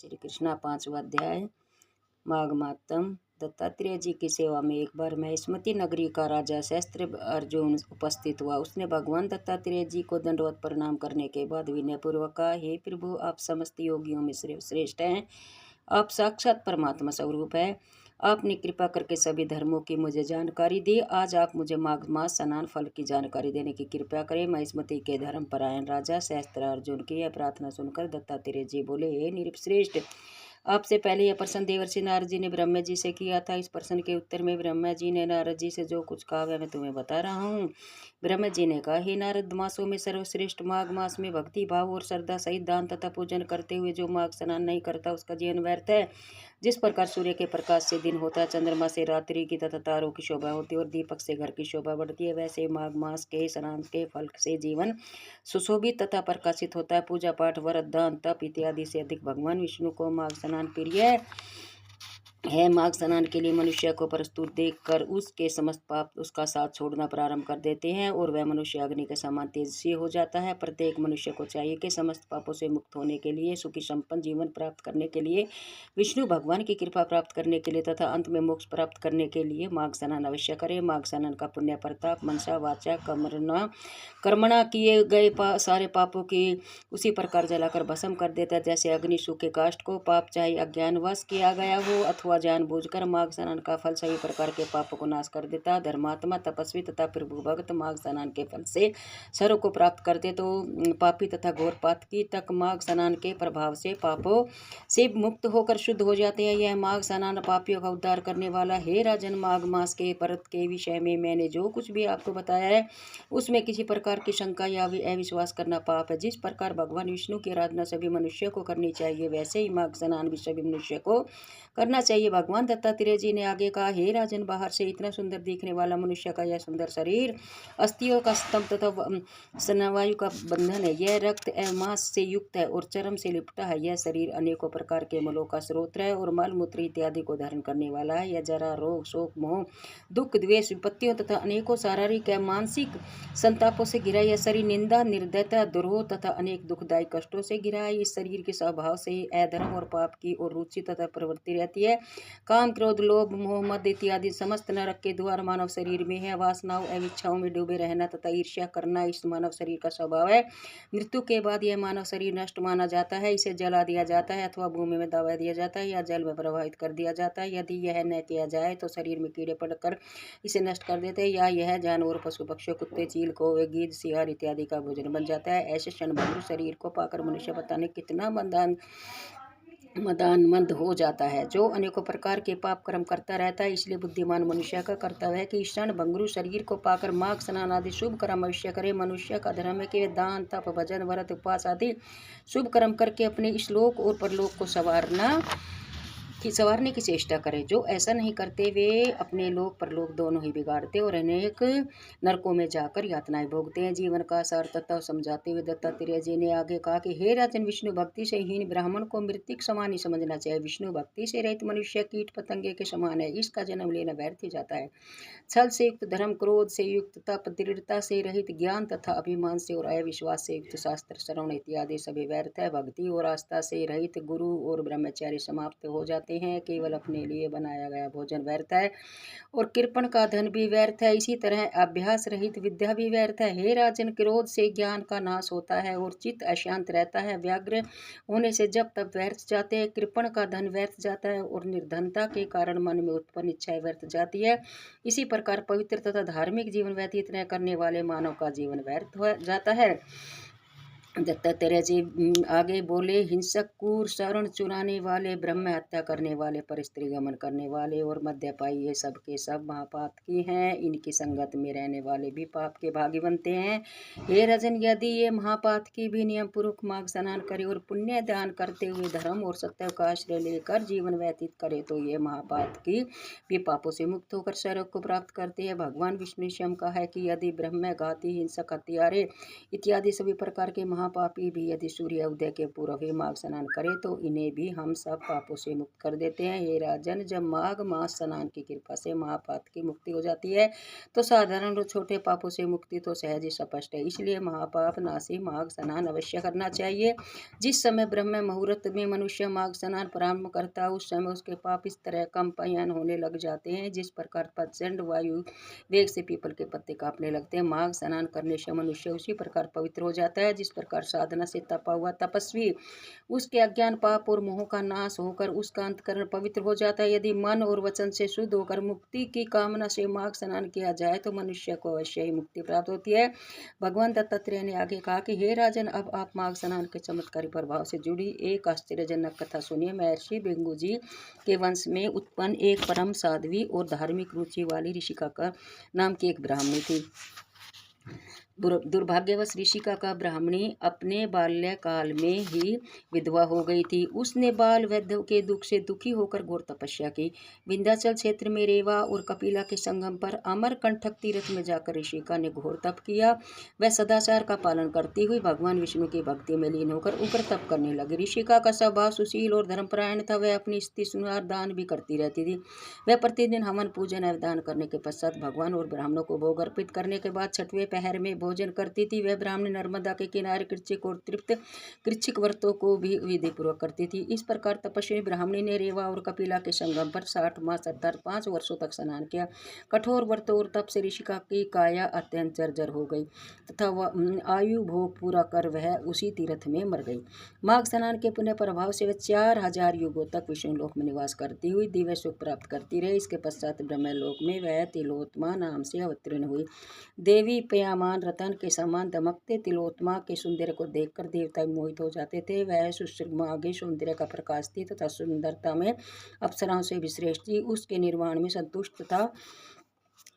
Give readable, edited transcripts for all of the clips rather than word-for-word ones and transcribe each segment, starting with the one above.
श्री कृष्णा 5वां अध्याय माघ मातम। दत्तात्रेय जी की सेवा में एक बार महिष्मती नगरी का राजा शस्त्र अर्जुन उपस्थित हुआ। उसने भगवान दत्तात्रेय जी को दंडवत प्रणाम करने के बाद विनयपूर्वक कहा, हे प्रभु, आप समस्त योगियों में श्रेष्ठ हैं। आप साक्षात परमात्मा स्वरूप है। आपने कृपा करके सभी धर्मों की मुझे जानकारी दी। आज आप मुझे माघ मास स्नान फल की जानकारी देने की कृपा करें। महिष्मती के धर्मपरायण राजा शस्त्र अर्जुन की यह प्रार्थना सुनकर दत्तात्रेय जी बोले, हे नृपश्रेष्ठ, आपसे पहले यह प्रश्न देवर्षि नारद जी ने ब्रह्मा जी से किया था। इस प्रश्न के उत्तर में ब्रह्मा जी ने नारद जी से जो कुछ कहा वह मैं तुम्हें बता रहा हूँ। ब्रह्मा जी ने कहा, हे नारद, मासों में सर्वश्रेष्ठ माघ मास में भक्ति भाव और श्रद्धा सहित दान तथा पूजन करते हुए जो माघ स्नान नहीं करता उसका जीवन व्यर्थ है। जिस प्रकार सूर्य के प्रकाश से दिन होता है, चंद्रमा से रात्रि की तथा तारों की शोभा होती है और दीपक से घर की शोभा बढ़ती है, वैसे माघ मास के स्नान के फल से जीवन सुशोभित तथा प्रकाशित होता है। पूजा पाठ व्रत दान तप इत्यादि से अधिक भगवान विष्णु को माघ स्नान प्रिय है। माघ स्नान के लिए मनुष्य को प्रस्तुत देखकर उसके समस्त पाप उसका साथ छोड़ना प्रारंभ कर देते हैं और वह मनुष्य अग्नि के समान तेजस्वी हो जाता है। प्रत्येक मनुष्य को चाहिए कि समस्त पापों से मुक्त होने के लिए, सुखी संपन्न जीवन प्राप्त करने के लिए, विष्णु भगवान की कृपा प्राप्त करने के लिए तथा अंत में मोक्ष प्राप्त करने के लिए माघ स्नान अवश्य करे। माघ स्नान का पुण्य प्रताप मनसा वाचा कर्मणा किए गए सारे पापों की उसी प्रकार जलाकर भस्म कर देता है जैसे अग्नि सूखे काष्ठ को। पाप चाहे अज्ञानवश किया गया हो अथवा जानबूझकर, माघ स्नान का फल सभी प्रकार के पापों को नाश कर देता। धर्मात्मा तपस्वी तथा प्रभु भक्त माघ स्नान के फल से स्वर्ग को प्राप्त करते तो पापी तथा घोर पातकी तक माघ स्नान के प्रभाव से पापों से मुक्त होकर शुद्ध हो जाते हैं। यह माघ स्नान पापियों का उद्धार करने वाला। हे राजन, माघ मास के व्रत के विषय में मैंने जो कुछ भी आपको बताया है उसमें किसी प्रकार की शंका या अविश्वास करना पाप है। जिस प्रकार भगवान विष्णु की आराधना सभी मनुष्यों को करनी चाहिए, वैसे ही माघ स्नान भी सभी मनुष्य को करना चाहिए। भगवान दत्तात्रेय जी ने आगे कहा, हे राजन, बाहर से इतना सुंदर दिखने वाला मनुष्य का यह सुंदर शरीर अस्थियों का स्तंभ तथा स्नायु का बंधन है। यह रक्त एवं मांस से युक्त है और चर्म से लिपटा है। यह शरीर अनेकों प्रकार के मलों का स्रोत है और मल मूत्र इत्यादि को धारण करने वाला है। यह जरा, रोग, शोक, मोह, दुख, द्वेष, विपत्तियों तथा अनेकों शारीरिक एवं मानसिक संतापों से घिरा। यह शरीर निंदा, निर्दयता, द्रोह तथा अनेक दुखदायी कष्टों से घिरा है। इस शरीर के स्वभाव से अधर्म और पाप की और रुचि तथा प्रवृत्ति रहती है। काम, क्रोध, लोभ, मोह, मद इत्यादि समस्त नरक के द्वार मानव शरीर में है। वासनाओं एवं इच्छाओं में डूबे रहना तथा ईर्ष्या करना इस मानव शरीर का स्वभाव है। मृत्यु के बाद यह मानव शरीर नष्ट माना जाता है। इसे जला दिया जाता है अथवा भूमि में दबा दिया जाता है या जल में प्रवाहित कर दिया जाता है। यदि यह न किया जाए तो शरीर में कीड़े पड़कर इसे नष्ट कर देते हैं या यह जानवर, पशु पक्षियों, कुत्ते, चील, कौवे, गीद, सियार इत्यादि का भोजन बन जाता है। ऐसे क्षणभंगुर शरीर को पाकर मनुष्य पता नहीं कितना मदानमंद हो जाता है, जो अनेकों प्रकार के पाप कर्म करता रहता है। इसलिए बुद्धिमान मनुष्य का कर्तव्य है कि इस क्षण भंगुर शरीर को पाकर माघ स्नान आदि शुभ कर्म अवश्य करे। मनुष्य का धर्म है कि दान तप भजन व्रत उपवास आदि शुभ कर्म करके अपने इस लोक और परलोक को संवारने की चेष्टा करें। जो ऐसा नहीं करते वे अपने लोक परलोक दोनों ही बिगाड़ते और अनेक नरकों में जाकर यातनाएं भोगते हैं। जीवन का सार तत्व समझाते हुए दत्तात्रेय जी ने आगे कहा कि हे राजन, विष्णु भक्ति से हीन ब्राह्मण को मृत्यु समान ही समझना चाहिए। विष्णु भक्ति से रहित मनुष्य कीट पतंगे के समान है। इसका जन्म लेना व्यर्थ ही जाता है। छल से युक्त धर्म, क्रोध से युक्त तप, दृढ़ता से रहित ज्ञान तथा अभिमान से और अविश्वास से युक्त शास्त्र श्रवण इत्यादि सभी व्यर्थ है। भक्ति और आस्था से रहित गुरु और ब्रह्मचारी समाप्त हो जाते हैं। केवल अपने लिए बनाया गया भोजन व्यर्थ है और कृपण का धन भी व्यर्थ है। इसी तरह अभ्यास रहित विद्या भी व्यर्थ है। हे राजन, क्रोध से ज्ञान का नाश होता है और चित्त अशांत रहता है। व्याग्र होने से जब तब व्यर्थ जाते हैं। कृपण का धन व्यर्थ जाता है और निर्धनता के कारण मन में उत्पन्न इच्छाएं व्यर्थ जाती है। इसी प्रकार पवित्र तथा धार्मिक जीवन व्यतीत न करने वाले मानव का जीवन व्यर्थ हो जाता है। दत्तात्रेय जी आगे बोले, हिंसक, क्रूर, शरण चुराने वाले, ब्रह्म हत्या करने वाले, परिस्त्री गमन करने वाले और मद्यपाई, ये सब के सब महापाप की हैं। इनकी संगत में रहने वाले भी पाप के भागी बनते हैं। हे राजन, यदि ये महापाप की भी नियम पूर्वक माघ स्नान करे और पुण्य दान करते हुए धर्म और सत्य का आश्रय लेकर जीवन व्यतीत करे तो ये महापाप की भी पापों से मुक्त होकर स्वर्ग को प्राप्त करते हैं। भगवान विष्णु स्वयं कहा है कि यदि ब्रह्म, घाती, हिंसक, हत्यारे इत्यादि सभी प्रकार के महापापी भी यदि सूर्य उदय के पूर्व ही माघ स्नान करे तो इन्हें भी हम सब पापों से मुक्त कर देते हैं। हे राजन, जब माघ मास स्नान की कृपा से महापाप की मुक्ति हो जाती है तो साधारण और छोटे पापों से मुक्ति तो सहज ही स्पष्ट है। इसलिए महापाप नाशी माघ स्नान अवश्य करना चाहिए। जिस समय ब्रह्म मुहूर्त में मनुष्य माघ स्नान प्रारंभ करता है उस समय उसके पाप इस तरह कंपायन होने लग जाते हैं जिस प्रकार प्रचंड वायु वेग से पीपल के पत्ते कांपने लगते हैं। माघ स्नान करने से मनुष्य उसी प्रकार पवित्र हो जाता है जिस प्रकार साधना से तपा हुआ तपस्वी उसके अज्ञान पाप और मोह का नाश होकर उसका अंतकरण पवित्र हो जाता है। यदि मन और वचन से शुद्ध होकर मुक्ति की कामना से माघ स्नान किया जाए तो मनुष्य को अवश्य ही मुक्ति प्राप्त होती है। भगवान दत्तात्रेय ने आगे कहा कि हे राजन, अब आप माघ स्नान के चमत्कारी प्रभाव से जुड़ी एक आश्चर्यजनक कथा सुनिए। महर्षि भृगु जी के वंश में उत्पन्न एक परम साध्वी और धार्मिक रुचि वाली ऋषिका का नाम की एक ब्राह्मणी थी। दुर्भाग्यवश ऋषिका का ब्राह्मणी अपने बाल्यकाल में ही विधवा हो गई थी। उसने बाल वैद्य के दुख से दुखी होकर घोर तपस्या की। विंध्याचल क्षेत्र में रेवा और कपिला के संगम पर अमरकंटक तीर्थ में जाकर ऋषिका ने घोर तप किया। वह सदाचार का पालन करती हुई भगवान विष्णु की भक्ति में लीन होकर उग्र तप करने लगी। ऋषिका का स्वभाव सुशील और धर्मपरायण था। वह अपनी स्त्री सुनार दान भी करती रहती थी। वह प्रतिदिन हवन पूजन एवं दान करने के पश्चात भगवान और ब्राह्मणों को भोग अर्पित करने के बाद छठवें पहर में भोजन करती थी। वह ब्राह्मणी नर्मदा के किनारे कृच्छिक और तृप्त कृच्छिक व्रतों को भी विधि पूर्वक करती थी। इस प्रकार तपस्वी ब्राह्मणी ने रेवा और कपिला के संगम पर 60 मास अर्थात 5 वर्षों तक स्नान किया। कठोर व्रतों और तप से ऋषिका की काया अत्यंत जर्जर हो गई तथा वह आयु भोग पूरा कर वह उसी तीर्थ में मर गई। माघ स्नान के पुण्य प्रभाव से वह 4000 युगों तक विष्णु लोक में निवास करती हुई दिव्य सुख प्राप्त करती रही। इसके पश्चात ब्रह्मलोक में वह तिलोत्मा नाम से अवतीर्ण हुई। देवी पयामान रतन के समान दमकते तिलोत्मा के सौंदर्य को देखकर देवता मोहित हो जाते थे। वह सुषमागी सौंदर्य का प्रकाश थी तथा सुंदरता में अप्सराओं से भी श्रेष्ठ थी। उसके निर्वाण में संतुष्ट था।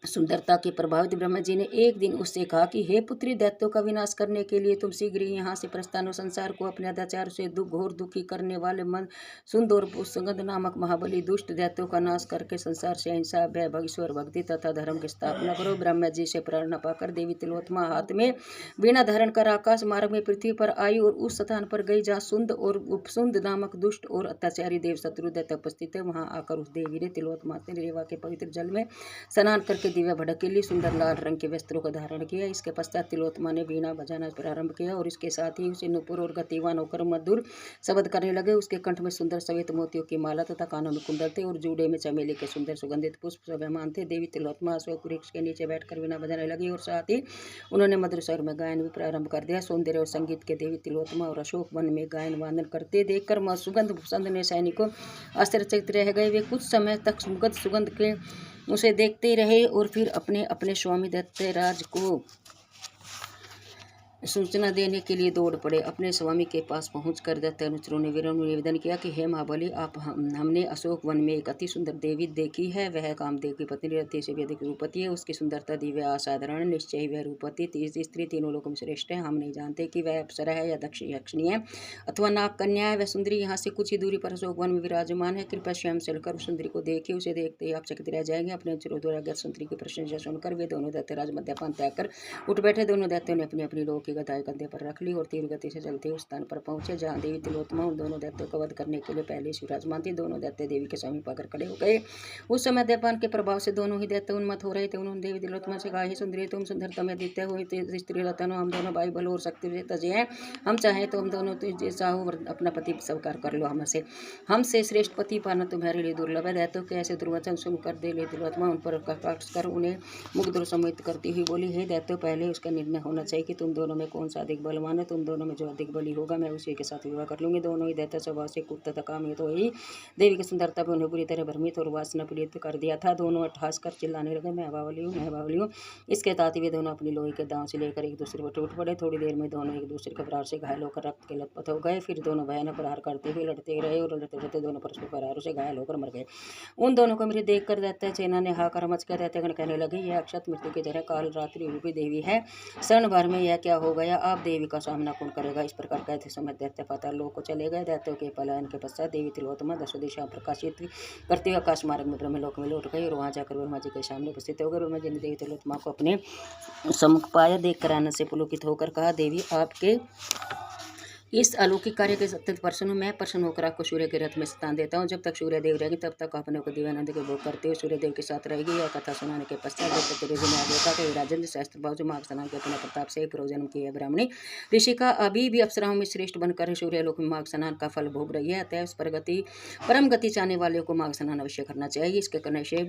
सुंदरता के प्रभावित ब्रह्मा जी ने एक दिन उससे कहा कि हे पुत्री, दैत्यों का विनाश करने के लिए तुम शीघ्र ही यहाँ से प्रस्थान हो। संसार को अपने अत्याचार से घोर दुखी करने वाले मन सुंद और सुगंध नामक महाबली दुष्ट दैत्यों का नाश करके संसार से अहिंसा, भय, ईश्वर भक्ति तथा धर्म की स्थापना करो। ब्रह्मा जी से प्रेरणा पाकर देवी तिलोत्मा हाथ में वीणा धारण कर आकाश मार्ग में पृथ्वी पर आई और उस स्थान पर गई जहाँ सुंद और उपसुंद नामक दुष्ट और अत्याचारी देव शत्रु दैत्य उपस्थित है। वहां आकर उस देवी ने तिलोत्मा से रेवा के पवित्र जल में स्नान करके दिव्य भड़कीली सुंदर लाल रंग के वस्त्रों का धारण किया। इसके पश्चात तिलोत्मा ने वीणा बजाना प्रारंभ किया और इसके साथ ही उसे नुपुर और गतिवान होकर मधुर शब्द करने लगे। उसके कंठ में सुंदर श्वेत मोतियों की माला तथा कानों में कुंडल थे और जूड़े में चमेली के सुंदर सुगंधित पुष्प शोभायमान थे। देवी तिलोत्मा अशोक वृक्ष के नीचे बैठकर वीणा बजाने लगी और साथ ही उन्होंने मधुर स्वर में गायन भी प्रारंभ कर दिया। सौंदर्य और संगीत के देवी तिलोत्मा और अशोक वन में गायन वादन करते देखकर सुगंध भूषण ने सैनिकों आश्चर्यचकित रह गए। वे कुछ समय तक सुगंध के उसे देखते रहे और फिर अपने अपने स्वामी दैत्यराज को सूचना देने के लिए दौड़ पड़े। अपने स्वामी के पास पहुंचकर दैत्य अनुचरों ने वीरों ने निवेदन किया कि हे महाबली, आप हमने अशोक वन में एक अति सुंदर देवी देखी है। वह कामदेव की पत्नी रति से भी अधिक रूपवती है। उसकी सुंदरता दिव्य असाधारण, निश्चय ही वह रूपवती तीसरी स्त्री तीनों लोगों में श्रेष्ठ है। हम नहीं जानते कि वह अप्सरा है या यक्षिणी है अथवा नाग कन्या है। वह सुंदरी यहाँ से कुछ ही दूरी पर अशोक वन में विराजमान है। कृपया स्वयं चलकर उस सुंदरी को देखिए। उसे देखते ही आप चकित रह जाएंगे। अपने अनुचरों द्वारा ज्ञात सुंदरी की प्रशंसा सुनकर वे दोनों दैत्यराज मद्यपान त्याग कर उठ बैठे। दोनों दैत्यों ने अपनी अपनी लोह की गदाएं कंधे पर रख ली और तीव्र गति से चलते उस स्थान पर पहुंचे जहां देवी तिलोत्मा उन दोनों दैत्यों का वध करने के लिए पहले से विराजमान थी। दोनों दैत्य देवी के समीप आकर खड़े हो गए। उस समय मद्यपान के प्रभाव से दोनों ही दैत्य उन्मत्त हो रहे थे। उन्होंने देवी तिलोत्मा से कहा, हे सुंदरी, तुम सुंदरतम अद्वितीय हो स्त्री रतन हो। हम दोनों भाई बल और शक्ति से तजे हैं। हम चाहें तो हम दोनों चाहो अपना पति स्वीकार कर लो। हमसे श्रेष्ठ पति पाना तुम्हारे लिए दुर्लभ है। दैत्यों के ऐसे दुर्वचन सुनकर देवी तिलोत्मा उन पर कटाक्ष कर उन्हें मुग्ध और सम्मोहित करती हुई बोली, हे दैत्यों, पहले उसका निर्णय होना चाहिए कि तुम दोनों में कौन सा अधिक बलवान है। तुम दोनों में जो अधिक बली होगा मैं उसी के साथ विवाह कर लूंगी। दोनों ही दैत्य स्वभाव से कुट तथा कामी तो ही देवी की सुंदरता पर उन्हें बुरी तरह भ्रमित और वासना पीड़ित कर दिया था। दोनों अट्टहास कर चिल्लाने लगे, मैं बावली हूँ, मैं बावली हूँ। इसके साथ ही वे दोनों अपनी लोहे के दांव से लेकर एक दूसरे पर टूट पड़े। थोड़ी देर में दोनों एक दूसरे के प्रहार से घायल होकर रक्त के लथपथ हो गए। फिर दोनों भयानक प्रहार करते हुए लड़ते रहे और लड़ते लड़ते दोनों परस्पर प्रहारों से घायल होकर मर गए। उन दोनों को मृत देखकर दैत्य सेना ने हाहाकार मच कर दैत्यगण कहने लगे, यह अक्षत मृत्यु की तरह काल रात्रि रूपी देवी है। क्षण भर में यह क्या हो गया, अब देवी का सामना कौन करेगा। इस प्रकार कहते समय दैत्य पाताल लोक को चले गए। दैत्यों के पलायन के पश्चात देवी तिलोत्तमा दसों दिशा प्रकाशित करते हुए आकाश मार्ग में ब्रह्मलोक में लौट गई और वहां जाकर ब्रह्मा जी के सामने उपस्थित हो गए। ब्रह्मा जी ने देवी तिलोत्तमा को अपने सम्मुख पाया। देखकर आनंद से पुलकित होकर कहा, देवी आपके इस अलौकिक कार्य के अत्यंत प्रसन्न हूं। मैं प्रसन्न होकर आपको सूर्य के रथ में स्थान देता हूँ। जब तक सूर्य देव रहेंगे तब तक अपने को दिव्यानंद के भोग करते हुए सूर्य देव के साथ रहेगी। यह कथा सुनाने के पश्चात जब तक ने आगे कहा, राजेंद्र सहस्त्र बाहु माघ स्नान के अपने प्रताप से पूर्व जन्म की है ब्राह्मणी ऋषि का अभी भी अप्सराओं में श्रेष्ठ बनकर सूर्यलोक में माघ स्नान का फल भोग रही है। अतः इस परम गति चाहने वाले को माघ स्नान अवश्य करना चाहिए। इसके करने से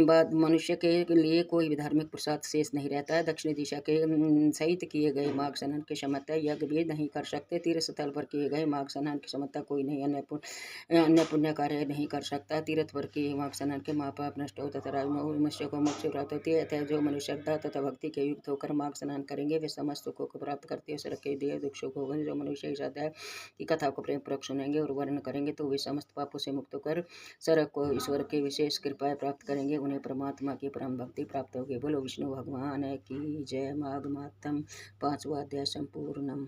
बाद मनुष्य के लिए कोई भी धार्मिक पुरुषार्थ शेष नहीं रहता है। दक्षिणी दिशा के सहित किए गए माघ स्नान के समता यज्ञ भी नहीं कर सकते। तीर्थ स्थल पर किए गए माघ स्नान की समता कोई नहीं अन्य पुण्य कार्य नहीं कर सकता। तीर्थ पर किए माघ स्नान के महापाप नष्ट हो तथा मनुष्य को मोक्ष प्राप्त होती है। अतः जो मनुष्य श्रद्धा तथा भक्ति के युक्त होकर माघ स्नान करेंगे वे समस्त सुखों को प्राप्त करते हैं। सड़क के दिए दुख सुख होंगे। जो मनुष्य इस अध्याय की कथा को प्रेम पूर्वक सुनेंगे और वर्णन करेंगे तो वे समस्त पापों से मुक्त होकर सड़क को ईश्वर की विशेष कृपाएं प्राप्त करेंगे। उन्हें परमात्मा की परम भक्ति प्राप्त होगी। बोलो विष्णु भगवान की जय। माघ मातम 5वां अध्याय संपूर्णम।